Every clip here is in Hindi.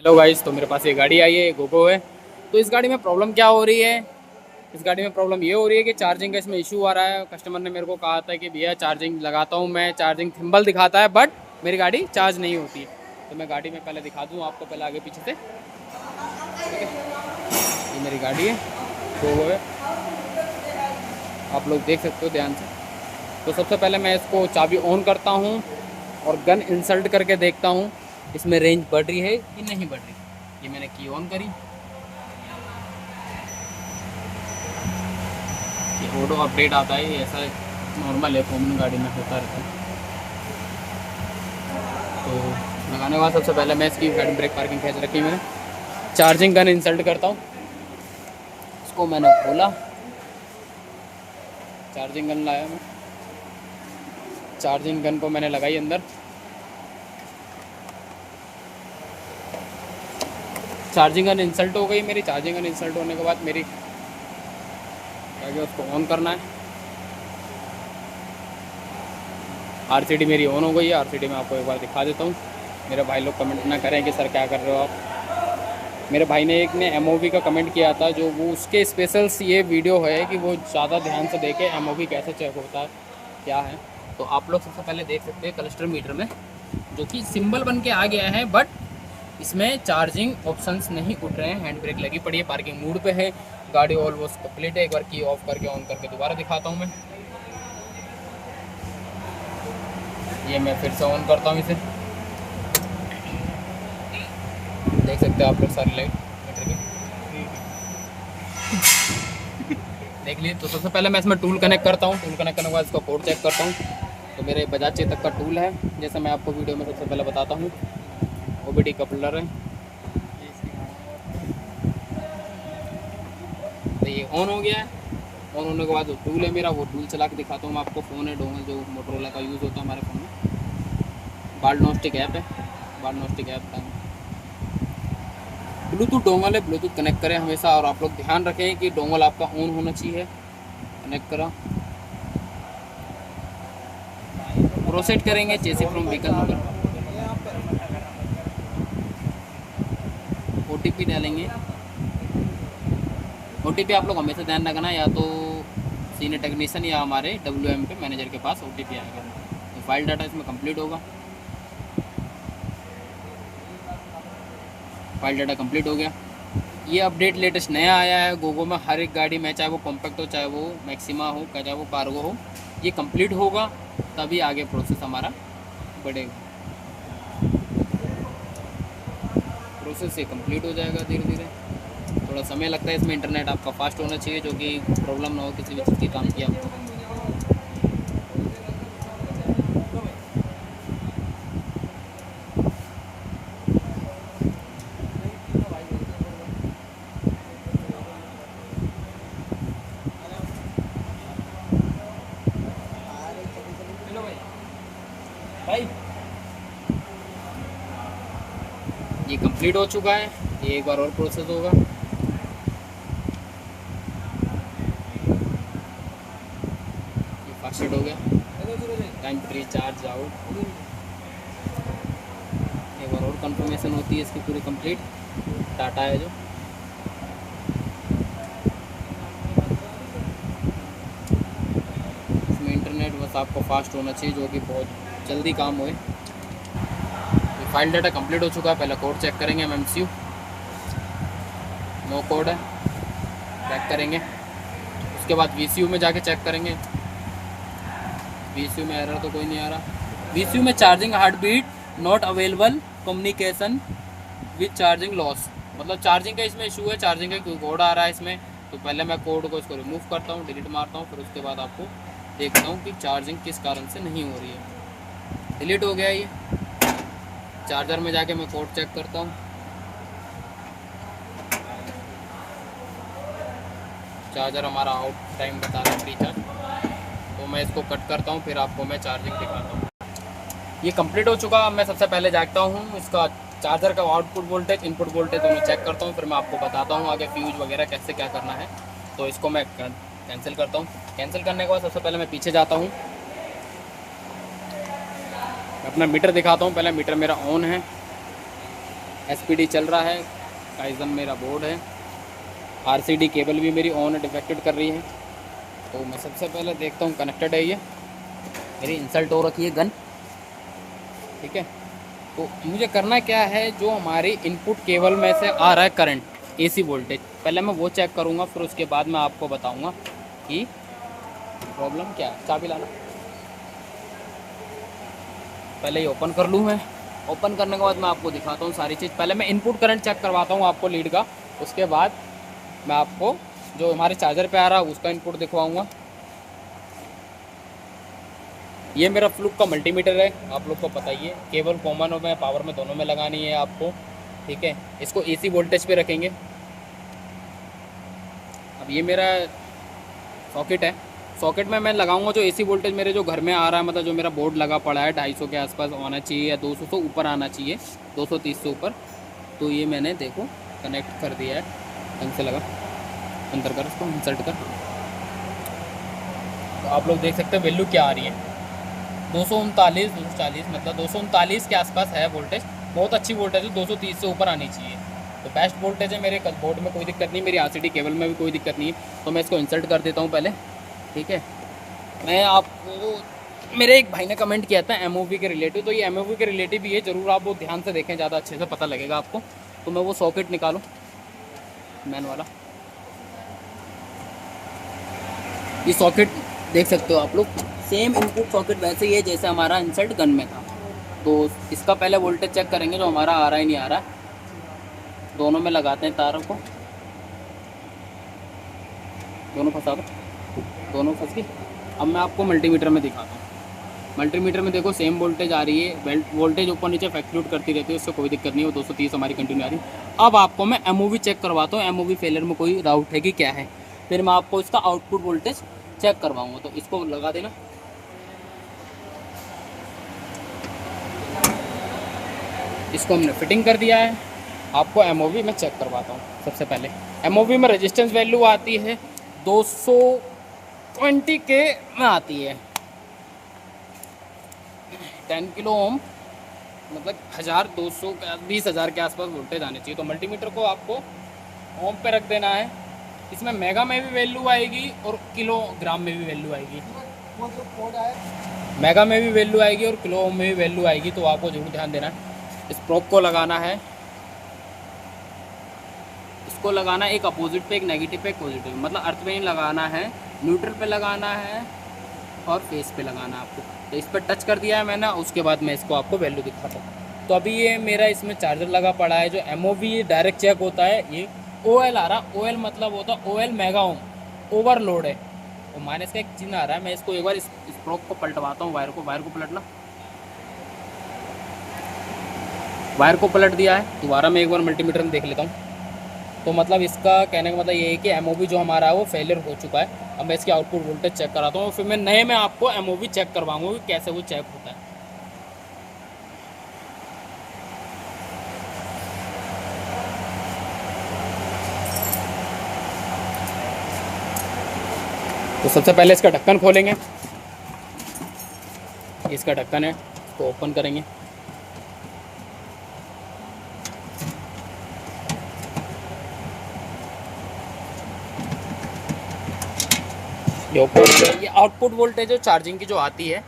हेलो गाइस, तो मेरे पास ये गाड़ी आई है, गोगो है। तो इस गाड़ी में प्रॉब्लम क्या हो रही है? इस गाड़ी में प्रॉब्लम ये हो रही है कि चार्जिंग का इसमें इशू आ रहा है। कस्टमर ने मेरे को कहा था कि भैया चार्जिंग लगाता हूँ मैं, चार्जिंग थिम्बल दिखाता है बट मेरी गाड़ी चार्ज नहीं होती। तो मैं गाड़ी में पहले दिखा दूँ आपको, पहले आगे पीछे से। ठीक है, ये मेरी गाड़ी है, गोगो है, आप लोग देख सकते हो ध्यान से। तो सबसे पहले मैं इसको चाबी ऑन करता हूँ और गन इंसल्ट करके देखता हूँ इसमें रेंज बढ़ रही है कि नहीं बढ़ रही। ये मैंने की ऑन करी, ये ऑटो अपडेट आता है, ये ऐसा नॉर्मल है, कॉमन गाड़ी में होता रहता है। तो लगाने के बाद सबसे पहले मैं इसकी गाड़ी ब्रेक पार्किंग खींच रखी है मैंने, चार्जिंग गन इंसल्ट करता हूँ। इसको मैंने खोला, चार्जिंग गन लाया मैं, चार्जिंग गन को मैंने लगाई अंदर। चार्जिंग गन इंसल्ट हो गई मेरी। चार्जिंग गन इंसल्ट होने के बाद मेरी आगे उसको ऑन करना है। आरसीडी मेरी ऑन हो गई है। आरसीडी में आपको एक बार दिखा देता हूँ। मेरे भाई लोग कमेंट ना करें कि सर क्या कर रहे हो आप। मेरे भाई ने एक ने एमओवी का कमेंट किया था, जो वो उसके स्पेशल्स ये वीडियो है कि वो ज़्यादा ध्यान से देखे एमओवी कैसे चेक होता है क्या है। तो आप लोग सबसे पहले देख सकते हैं क्लस्टर मीटर में जो कि सिंबल बन के आ गया है, बट इसमें चार्जिंग ऑप्शंस नहीं उठ रहे हैं। हैंड ब्रेक लगी पड़ी है, पार्किंग मूड पे है, गाड़ी ऑलमोस्ट कंप्लीट है। एक बार की ऑफ करके ऑन करके दोबारा दिखाता हूँ मैं। ये मैं फिर से ऑन करता हूँ इसे, देख सकते हो आप लोग सारी लाइट मीटर की देख लीजिए। तो सबसे पहले मैं इसमें टूल कनेक्ट करता हूँ। टूल कनेक्ट करने के बाद इसका कोड चेक करता हूँ। तो मेरे बजाज चेतक का टूल है, जैसे मैं आपको वीडियो में सबसे पहले बताता हूँ। ओबीडी कपलर है, तो ये ऑन हो गया है। ऑन होने के बाद जो टूल है मेरा, वो टूल चला के दिखाता हूँ मैं आपको। फ़ोन है डोंगल, जो मोटरोला का यूज़ होता है हमारे फ़ोन में। बालनोस्टिक ऐप है, बालनोस्टिक ऐप का ब्लूटूथ डोंगल है। ब्लूटूथ कनेक्ट करें हमेशा, और आप लोग ध्यान रखें कि डोंगल आपका ऑन होना चाहिए। कनेक्ट करा, प्रोसेड करेंगे चेसी फ्रॉम व्हीकल नंबर, ओटीपी डालेंगे। ओटीपी आप लोग हमेशा ध्यान रखना, या तो सीनियर टेक्नीशियन या हमारे WM पे मैनेजर के पास ओटीपी आएगा। तो फाइल डाटा इसमें कंप्लीट होगा। फाइल डाटा कंप्लीट हो गया। ये अपडेट लेटेस्ट नया आया है गोगो में। हर एक गाड़ी में, चाहे वो कॉम्पैक्ट हो, चाहे वो मैक्सिमा हो, चाहे वो कार्गो हो, ये कंप्लीट होगा तभी आगे प्रोसेस हमारा बढ़ेगा। प्रोसेस ये कंप्लीट हो जाएगा धीरे धीरे। थोड़ा समय लगता है इसमें, इंटरनेट आपका फास्ट होना चाहिए, जो कि प्रॉब्लम ना हो किसी भी चीज़ की काम किया आपको। भाई ये कंप्लीट हो चुका है, ये एक बार और प्रोसेस होगा। ये फास्टेड हो गया, टाइम फ्री चार्ज आउट। एक बार और कंफर्मेशन होती है इसकी पूरी कंप्लीट। टाटा है जो, इसमें इंटरनेट बस आपको फास्ट होना चाहिए, जो कि बहुत जल्दी काम होए। फाइल डाटा कंप्लीट हो चुका है। पहले कोड चेक करेंगे, MMCU नो कोड है, चेक करेंगे। उसके बाद VCU में जाके चेक करेंगे। VCU में एरर तो कोई नहीं आ रहा। VCU में charging heartbeat not available, communication with charging loss, मतलब चार्जिंग का इसमें इशू है, चार्जिंग का कोई कोड आ रहा है इसमें। तो पहले मैं कोड को इसको रिमूव करता हूँ, डिलीट मारता हूँ, फिर उसके बाद आपको देखता हूँ कि चार्जिंग किस कारण से नहीं हो रही है। डिलीट हो गया ये। चार्जर में जाके मैं कोड चेक करता हूँ। चार्जर हमारा आउट टाइम बता रहा है फ्री चार्ज, तो मैं इसको कट करता हूँ, फिर आपको मैं चार्जिंग दिखाता हूँ। ये कंप्लीट हो चुका। मैं सबसे पहले जागता हूँ इसका चार्जर का आउटपुट वोल्टेज, इनपुट वोल्टेज दोनों चेक करता हूँ, फिर मैं आपको बताता हूँ आगे फ्यूज वगैरह कैसे क्या करना है। तो इसको मैं कैंसिल करता हूँ। कैंसिल करने के बाद सबसे पहले मैं पीछे जाता हूँ, अपना मीटर दिखाता हूँ। पहले मीटर मेरा ऑन है, SPD चल रहा है, काइजन मेरा बोर्ड है, RCD केबल भी मेरी ऑन डिफेक्टेड कर रही है। तो मैं सबसे पहले देखता हूँ कनेक्टेड है ये, मेरी इंसल्ट हो रखी है गन, ठीक है। तो मुझे करना क्या है, जो हमारी इनपुट केबल में से आ रहा है करंट, AC वोल्टेज, पहले मैं वो चेक करूँगा, फिर उसके बाद मैं आपको बताऊँगा कि प्रॉब्लम क्या है। चाबी लाना, पहले ये ओपन कर लूँ मैं। ओपन करने के बाद मैं आपको दिखाता हूँ सारी चीज़। पहले मैं इनपुट करंट चेक करवाता हूँ आपको लीड का, उसके बाद मैं आपको जो हमारे चार्जर पे आ रहा है उसका इनपुट दिखवाऊँगा। ये मेरा फ्लूक का मल्टीमीटर है, आप लोग को पता ही है। केबल कॉमन में पावर में दोनों में लगानी है आपको, ठीक है। इसको AC वोल्टेज पे रखेंगे। अब ये मेरा सॉकेट है, सॉकेट में मैं लगाऊंगा जो AC वोल्टेज मेरे जो घर में आ रहा है, मतलब जो मेरा बोर्ड लगा पड़ा है 250 के आसपास आना चाहिए या 200 से ऊपर आना चाहिए, 230 से ऊपर। तो ये मैंने देखो कनेक्ट कर दिया है, ढंग से लगा, अंदर कर, इसको इंसर्ट कर। तो आप लोग देख सकते हैं वैल्यू क्या आ रही है, 239 240, मतलब 239 के आसपास है वोल्टेज। बहुत अच्छी वोल्टेज है, 230 से ऊपर आनी चाहिए। तो बेस्ट वोल्टेज है मेरे बोर्ड में, कोई दिक्कत नहीं, मेरी RCD केबल में भी कोई दिक्कत नहीं है। तो मैं इसको इंसर्ट कर देता हूँ पहले, ठीक है। मैं आपको, मेरे एक भाई ने कमेंट किया था MOV के रिलेटिव, तो ये MOV के रिलेटिव भी है, ज़रूर आप वो ध्यान से देखें, ज़्यादा अच्छे से पता लगेगा आपको। तो मैं वो सॉकेट निकालूँ मैन वाला, ये सॉकेट देख सकते हो आप लोग, सेम इनपुट सॉकेट वैसे ही है जैसे हमारा इंसर्ट गन में था। तो इसका पहले वोल्टेज चेक करेंगे जो हमारा आ रहा है नहीं आ रहा है। दोनों में लगाते हैं तारों को, दोनों फंसा दो, दोनों फंस गई। अब मैं आपको मल्टीमीटर में दिखाता हूँ। मल्टीमीटर में देखो सेम वोल्टेज आ रही है, वोल्टेज ऊपर नीचे फ्लक्चुएट करती रहती है, उससे कोई दिक्कत नहीं है, वो 230 हमारी कंटिन्यू आ रही है। अब आपको मैं MOV चेक करवाता हूँ, MOV फेलियर में कोई डाउट है कि क्या है, फिर मैं आपको इसका आउटपुट वोल्टेज चेक करवाऊँगा। तो इसको लगा देना, इसको हमने फिटिंग कर दिया है। आपको MOV में चेक करवाता हूँ। सबसे पहले MOV में रेजिस्टेंस वैल्यू आती है 220 के में आती है, 10 किलो ओम, मतलब 1200 20,000 के आसपास वोल्टेज आने चाहिए। तो मल्टीमीटर को आपको ओम पे रख देना है। इसमें मेगा में भी वैल्यू आएगी और किलोग्राम में भी वैल्यू आएगी, मेगा में भी वैल्यू आएगी और किलो ओम में भी वैल्यू आएगी। तो आपको जरूर ध्यान देना है। इस प्रोब को लगाना है, इसको लगाना है एक अपोजिट पे, एक नेगेटिव पे, एक पॉजिटिव, मतलब अर्थ पे नहीं लगाना है, न्यूट्रल पे लगाना है और फेस पे लगाना है आपको। तो इस पर टच कर दिया है मैंने, उसके बाद मैं इसको आपको वैल्यू दिखाता हूँ। तो अभी ये मेरा इसमें चार्जर लगा पड़ा है, जो MOV डायरेक्ट चेक होता है, ये OL आ रहा, OL मतलब होता है OL मेगा ओम, ओवरलोड है। तो माइनस का एक चिन्ह आ रहा है। मैं इसको एक बार इस प्रोब को पलटवाता हूँ, वायर को पलटना, वायर को पलट दिया है। दोबारा मैं एक बार मल्टीमीटर में देख लेता हूँ। तो मतलब इसका कहने का मतलब ये है कि MOV जो हमारा है वो फेलियर हो चुका है। अब मैं इसकी आउटपुट वोल्टेज चेक कराता हूँ, फिर मैं नए में आपको MOV चेक करवाऊंगा कि कैसे वो चेक होता है। तो सबसे पहले इसका ढक्कन खोलेंगे, इसका ढक्कन है, इसको ओपन करेंगे। ये आउटपुट वोल्टेज जो चार्जिंग की जो आती है,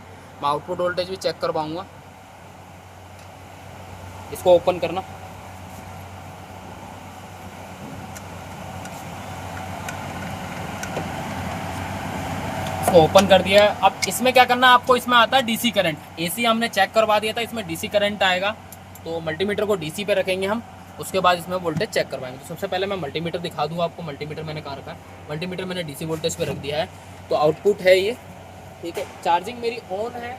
मैं आउटपुट वोल्टेज भी चेक करवाऊंगा। इसको ओपन करना, इसको ओपन कर दिया। अब इसमें क्या करना है आपको, इसमें आता है DC करंट, AC हमने चेक करवा दिया था, इसमें DC करंट आएगा। तो मल्टीमीटर को DC पे रखेंगे हम, उसके बाद इसमें वोल्टेज चेक करवाएंगे। तो सबसे पहले मैं मल्टीमीटर दिखा दूँ आपको। मल्टीमीटर मैंने कहाँ रखा है, मल्टीमीटर मैंने DC वोल्टेज पे रख दिया है। तो आउटपुट है ये, ठीक है। चार्जिंग मेरी ऑन है,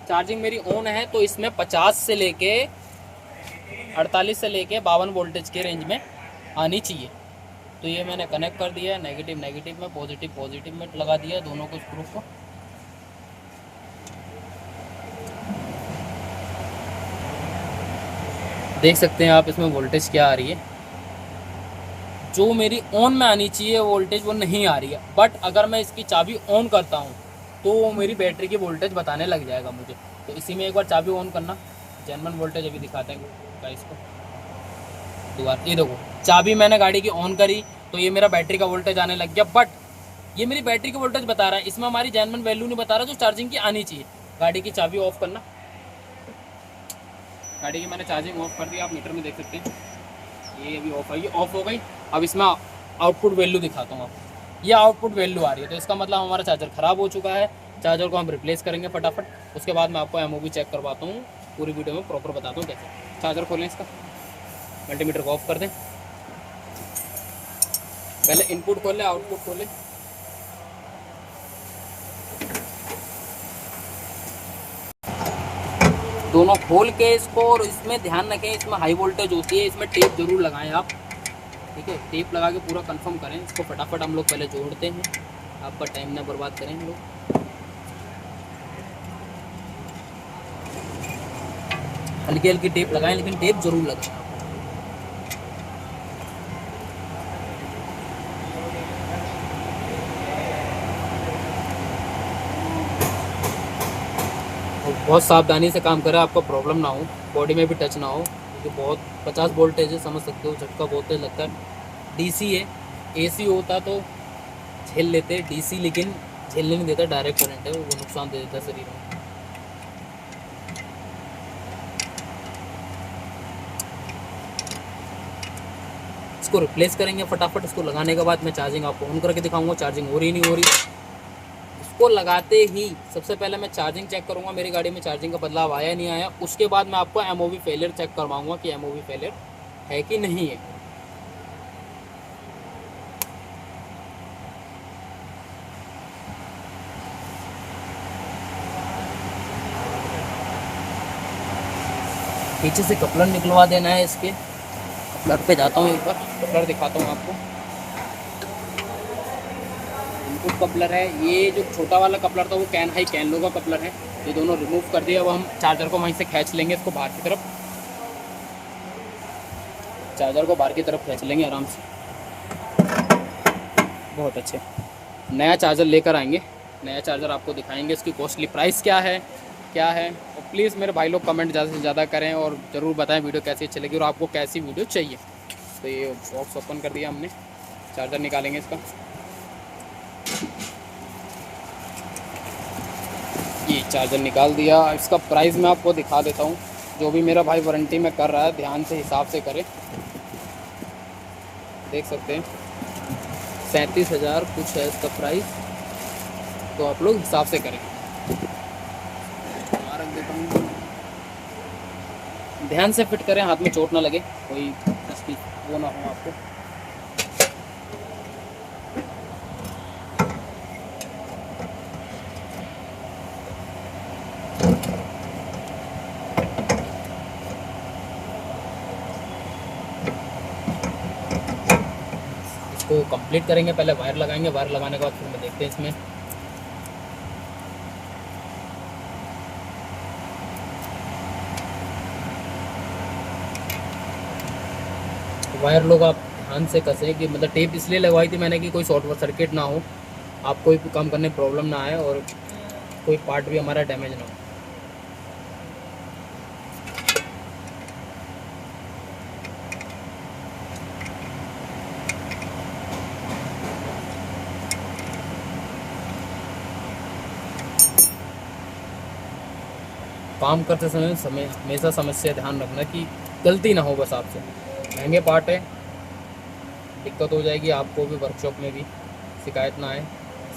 चार्जिंग मेरी ऑन है। तो इसमें 50 से लेके 48 से लेके 52 वोल्टेज के रेंज में आनी चाहिए। तो ये मैंने कनेक्ट कर दिया है, नेगेटिव नेगेटिव में, पॉजिटिव पॉजिटिव में लगा दिया है दोनों को, स्क्रू को। देख सकते हैं आप इसमें वोल्टेज क्या आ रही है। जो मेरी ऑन में आनी चाहिए वोल्टेज वो नहीं आ रही है, बट अगर मैं इसकी चाबी ऑन करता हूँ तो मेरी बैटरी की वोल्टेज बताने लग जाएगा मुझे। तो इसी में एक बार चाबी ऑन करना, जेन्युइन वोल्टेज अभी दिखाते हैं गाइस को। दोबारा ये देखो, चाबी मैंने गाड़ी की ऑन करी तो ये मेरा बैटरी का वोल्टेज आने लग गया, बट ये मेरी बैटरी का वोल्टेज बता रहा है, इसमें हमारी जेन्युइन वैल्यू नहीं बता रहा जो चार्जिंग की आनी चाहिए। गाड़ी की चाबी ऑफ करना, गाड़ी की मैंने चार्जिंग ऑफ कर दी, आप मीटर में देख सकते हैं ये अभी ऑफ है, ये ऑफ हो गई। अब इसमें आउटपुट वैल्यू दिखाता हूँ आपको, ये आउटपुट वैल्यू आ रही है, तो इसका मतलब हमारा चार्जर ख़राब हो चुका है। चार्जर को हम रिप्लेस करेंगे फटाफट, उसके बाद मैं आपको एमओवी चेक करवाता हूँ, पूरी वीडियो में प्रॉपर बताता हूँ कैसे। चार्जर खोलें इसका, मल्टीमीटर को ऑफ कर दें, पहले इनपुट खोल लें, आउटपुट खोलें। दोनों खोल के इसको, और इसमें ध्यान रखें इसमें हाई वोल्टेज होती है, इसमें टेप जरूर लगाएं आप, ठीक है। टेप लगा के पूरा कंफर्म करें इसको। फटाफट हम लोग पहले जोड़ते हैं, आपका टाइम ना बर्बाद करें हम लोग। हल्की हल्की टेप लगाएं, लेकिन टेप जरूर लगाएं। और बहुत सावधानी से काम करें, आपको प्रॉब्लम ना हो, बॉडी में भी टच ना हो, क्योंकि बहुत 50 वोल्टेज है, समझ सकते हो, झटका बहुत तेज लगता है। डीसी है, एसी होता तो झेल लेते, डीसी लेकिन झेलने नहीं देता, डायरेक्ट करंट है वो नुकसान दे देता शरीर में। इसको रिप्लेस करेंगे फटाफट। इसको लगाने के बाद मैं चार्जिंग आपको ऑन करके दिखाऊंगा, चार्जिंग हो रही नहीं हो रही। इसको लगाते ही सबसे पहले मैं चार्जिंग चेक करूंगा, मेरी गाड़ी में चार्जिंग का बदलाव आया नहीं आया। उसके बाद मैं आपको एमओवी फेलियर चेक करवाऊंगा कि एमओवी फेलियर है कि नहीं है। पीछे से कपलर निकलवा देना है इसके। कपलर पे जाता हूँ, एक बार कपलर दिखाता हूँ आपको। इनपुट कपलर है, ये जो छोटा वाला कपलर था वो कैन हाई कैन लो का कपलर है, ये दोनों रिमूव कर दिया। अब हम चार्जर को वहीं से खींच लेंगे, इसको बाहर की तरफ, चार्जर को बाहर की तरफ खींच लेंगे आराम से। बहुत अच्छे, नया चार्जर लेकर आएंगे, नया चार्जर आपको दिखाएंगे। इसकी कॉस्टली प्राइस क्या है और प्लीज़ मेरे भाई लोग कमेंट ज़्यादा से ज़्यादा करें और ज़रूर बताएं वीडियो कैसी अच्छी लगी और आपको कैसी वीडियो चाहिए। तो ये बॉक्स ओपन कर दिया हमने, चार्जर निकालेंगे इसका। ये चार्जर निकाल दिया। इसका प्राइस मैं आपको दिखा देता हूँ, जो भी मेरा भाई वारंटी में कर रहा है ध्यान से हिसाब से करे। देख सकते हैं 37,000 कुछ है इसका प्राइस, तो आप लोग हिसाब से करें। ध्यान से फिट करें, हाथ में चोट ना लगे, कोई तस्वीर वो ना हो आपको। इसको कंप्लीट करेंगे, पहले वायर लगाएंगे, वायर लगाने के बाद फिर मैं देखते हैं इसमें। वायर लोग आप ध्यान से कसें, कि मतलब टेप इसलिए लगवाई थी मैंने कि कोई शॉर्ट सर्किट ना हो, आपको कोई काम करने में प्रॉब्लम ना आए और कोई पार्ट भी हमारा डैमेज ना हो। काम करते समय हमेशा समस्या ध्यान रखना कि गलती ना हो बस आपसे। महंगे पार्ट है, दिक्कत हो जाएगी आपको भी, वर्कशॉप में भी शिकायत ना आए।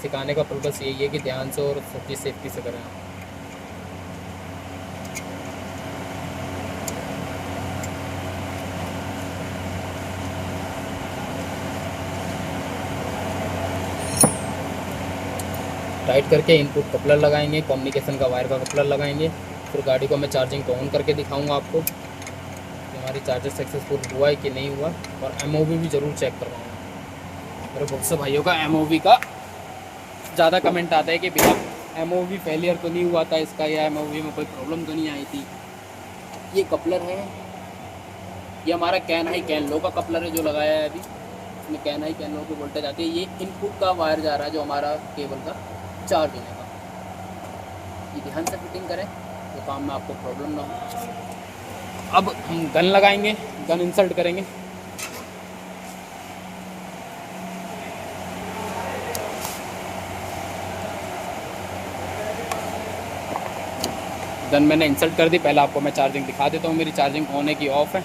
सिखाने का पर्पस यही है कि ध्यान से और सब चीज़ सेफ्टी से करें। टाइट करके इनपुट कपलर लगाएंगे, कम्युनिकेशन का वायर का कपलर लगाएंगे। फिर गाड़ी को मैं चार्जिंग को ऑन करके दिखाऊंगा आपको कि हमारी चार्जर सक्सेसफुल हुआ है कि नहीं हुआ, और एमओवी भी ज़रूर चेक करवाऊँगा। मेरे बहुत से भाइयों का एमओवी का ज़्यादा कमेंट आता है कि भैया एमओवी फेलियर तो नहीं हुआ था इसका, या एमओवी में कोई प्रॉब्लम तो नहीं आई थी। ये कपलर है, ये हमारा कैन हाई कैन लो का कपलर है जो लगाया है अभी। इसमें कैन हाई कैन लो की वोल्टेज आती है। ये इनपुट का वायर जा रहा है जो हमारा केबल का चार्ज होने का। ये ध्यान से फिटिंग करें तो काम में आपको प्रॉब्लम ना हो। अब हम गन लगाएंगे, गन इंसर्ट करेंगे। देन मैंने इंसल्ट कर दी। पहले आपको मैं चार्जिंग दिखा देता हूँ, मेरी चार्जिंग ऑन है कि ऑफ़ है।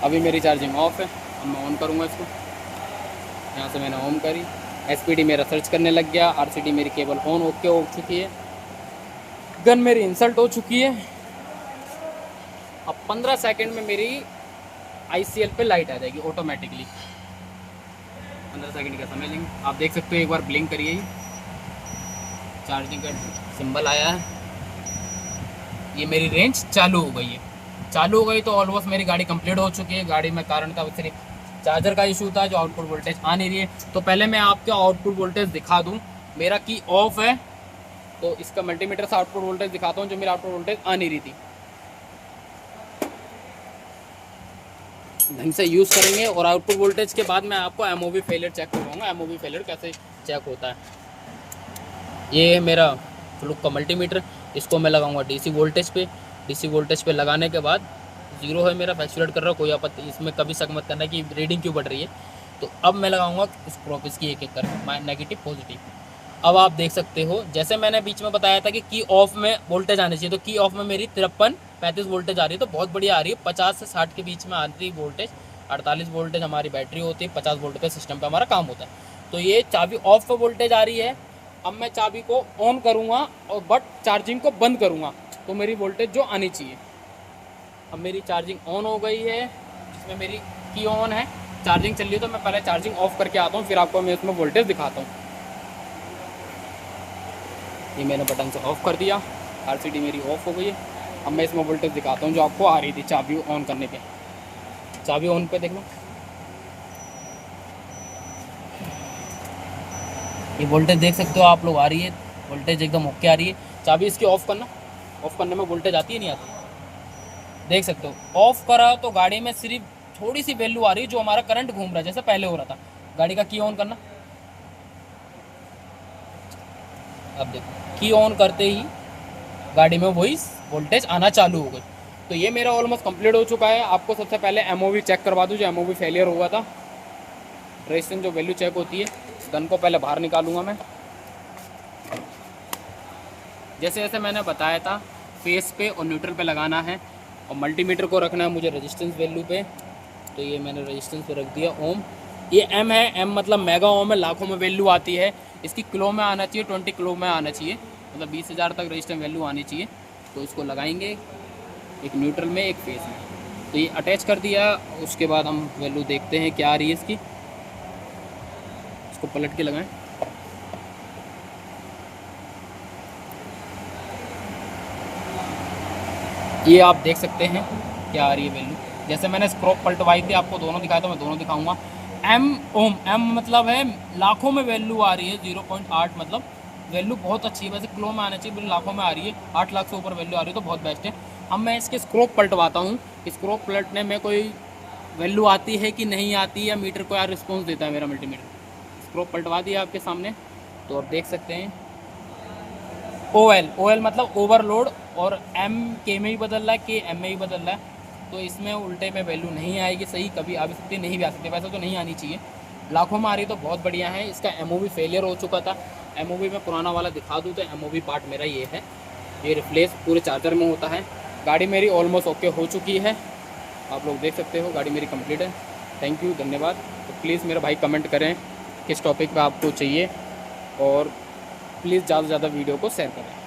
अभी मेरी चार्जिंग ऑफ़ है। अब मैं ऑन करूँगा इसको। यहाँ से मैंने ऑन करी, SPD मेरा सर्च करने लग गया, RCD मेरी केबल ऑन ओके हो चुकी है, गन मेरी इंसल्ट हो चुकी है। अब 15 सेकंड में मेरी ICL पे लाइट आ जाएगी ऑटोमेटिकली। 15 सेकंड का समय लेंगे। आप देख सकते हो, एक बार ब्लिंक करिए, चार्जिंग का सिंबल आया है। ये मेरी रेंज चालू हो गई है। चालू हो गई तो ऑलमोस्ट मेरी गाड़ी कंप्लीट हो चुकी है। गाड़ी में कारण था सिर्फ चार्जर का इशू था, जो आउटपुट वोल्टेज आ नहीं रही है। तो पहले मैं आपको आउटपुट वोल्टेज दिखा दूँ। मेरा की ऑफ है, तो इसका मल्टीमीटर से आउटपुट वोल्टेज दिखाता हूँ, जो मेरा आउटपुट वोल्टेज आ नहीं रही थी। ढंग से यूज़ करेंगे और आउटपुट वोल्टेज के बाद मैं आपको MOV फेलियर चेक करवाऊँगा। MOV फेलियर कैसे चेक होता है। ये है मेरा फ्लूक का मल्टीमीटर, इसको मैं लगाऊंगा DC वोल्टेज पे। DC वोल्टेज पे लगाने के बाद 0 है मेरा, फैक्चुलेट कर रहा हूँ, कोई आपत्ति इसमें कभी शक मत करना कि रीडिंग क्यों बढ़ रही है। तो अब मैं लगाऊंगा स्क्रोप इसकी एक एक कर, नेगेटिव पॉजिटिव। अब आप देख सकते हो, जैसे मैंने बीच में बताया था कि की ऑफ में वोल्टेज आनी चाहिए, तो की ऑफ में मेरी 53-35 वोल्टेज आ रही है, तो बहुत बढ़िया आ रही है। 50 से 60 के बीच में आती है वोल्टेज। 48 वोल्टेज हमारी बैटरी होती है, 50 वोल्ट पे सिस्टम पे हमारा काम होता है। तो ये चाबी ऑफ पे वोल्टेज आ रही है। अब मैं चाबी को ऑन करूँगा और बट चार्जिंग को बंद करूँगा, तो मेरी वोल्टेज जो आनी चाहिए। अब मेरी चार्जिंग ऑन हो गई है, इसमें मेरी की ऑन है, चार्जिंग चल रही है। तो मैं पहले चार्जिंग ऑफ करके आता हूँ, फिर आपको मैं इसमें वोल्टेज दिखाता हूँ। ये मैंने बटन से ऑफ़ कर दिया, RCD मेरी ऑफ हो गई है। अब मैं इसमें वोल्टेज दिखाता हूँ जो आपको आ रही थी चाबी ऑन करने पे। चाबी ऑन पे देख लो, ये वोल्टेज देख सकते हो आप लोग, आ रही है वोल्टेज एकदम ओके आ रही है। चाबी इसकी ऑफ़ करना, ऑफ़ करने में वोल्टेज आती है नहीं आती, देख सकते हो। ऑफ़ करा तो गाड़ी में सिर्फ थोड़ी सी वैल्यू आ रही है, जो हमारा करंट घूम रहा है जैसे पहले हो रहा था। गाड़ी का की ऑन करना, अब देखो की ऑन करते ही गाड़ी में वही वोल्टेज आना चालू हो गई। तो ये मेरा ऑलमोस्ट कंप्लीट हो चुका है। आपको सबसे पहले MOV चेक करवा दूँ, जो MOV फेलियर हुआ था। रेजिस्टेंस जो वैल्यू चेक होती है, गन को पहले बाहर निकालूंगा मैं। जैसे जैसे मैंने बताया था, फेस पे और न्यूट्रल पे लगाना है, और मल्टीमीटर को रखना है मुझे रेजिस्टेंस वैल्यू पे। तो ये मैंने रेजिस्टेंस पे रख दिया ओम। ये M है, M मतलब मेगा ओम है, लाखों में वैल्यू आती है। इसकी किलो में आना चाहिए, 20 किलो में आना चाहिए, मतलब 20,000 तक रेजिस्टेंस वैल्यू आनी चाहिए। तो इसको लगाएंगे एक न्यूट्रल में, एक फेस में। तो ये अटैच कर दिया। उसके बाद हम वैल्यू देखते हैं क्या आ रही है इसकी। इसको पलट के लगाएं। ये आप देख सकते हैं क्या आ रही है वैल्यू। जैसे मैंने स्क्रोप पलटवाई थी, आपको दोनों दिखाया, तो मैं दोनों दिखाऊंगा। M ओम, M मतलब है लाखों में वैल्यू आ रही है। 0.8 मतलब वैल्यू बहुत अच्छी है। वैसे किलो में आना चाहिए, लाखों में आ रही है। 8 लाख से ऊपर वैल्यू आ रही है, तो बहुत बेस्ट है। अब मैं इसके स्क्रोप पलटवाता हूँ। स्क्रोप पलटने में कोई वैल्यू आती है कि नहीं आती है, या मीटर को यार रिस्पॉन्स देता है मेरा मल्टीमीटर। स्क्रोप पलटवा दिया आपके सामने, तो आप देख सकते हैं। OL मतलब ओवरलोड, और M के में ही बदल रहा है, के M में ही बदल रहा है। तो इसमें उल्टे में वैल्यू नहीं आएगी। सही कभी आ भी सकती, नहीं भी आ सकती। वैसे तो नहीं आनी चाहिए, लाखों में आ रही तो बहुत बढ़िया है। इसका MOV फेलियर हो चुका था। MOV में पुराना वाला दिखा दूँ तो MOV पार्ट मेरा ये है। ये रिप्लेस पूरे चार्जर में होता है। गाड़ी मेरी ऑलमोस्ट ओके हो चुकी है, आप लोग देख सकते हो। गाड़ी मेरी कंप्लीट है। थैंक यू, धन्यवाद। तो प्लीज़ मेरे भाई कमेंट करें किस टॉपिक पे आपको चाहिए, और प्लीज़ ज़्यादा से ज़्यादा वीडियो को शेयर करें।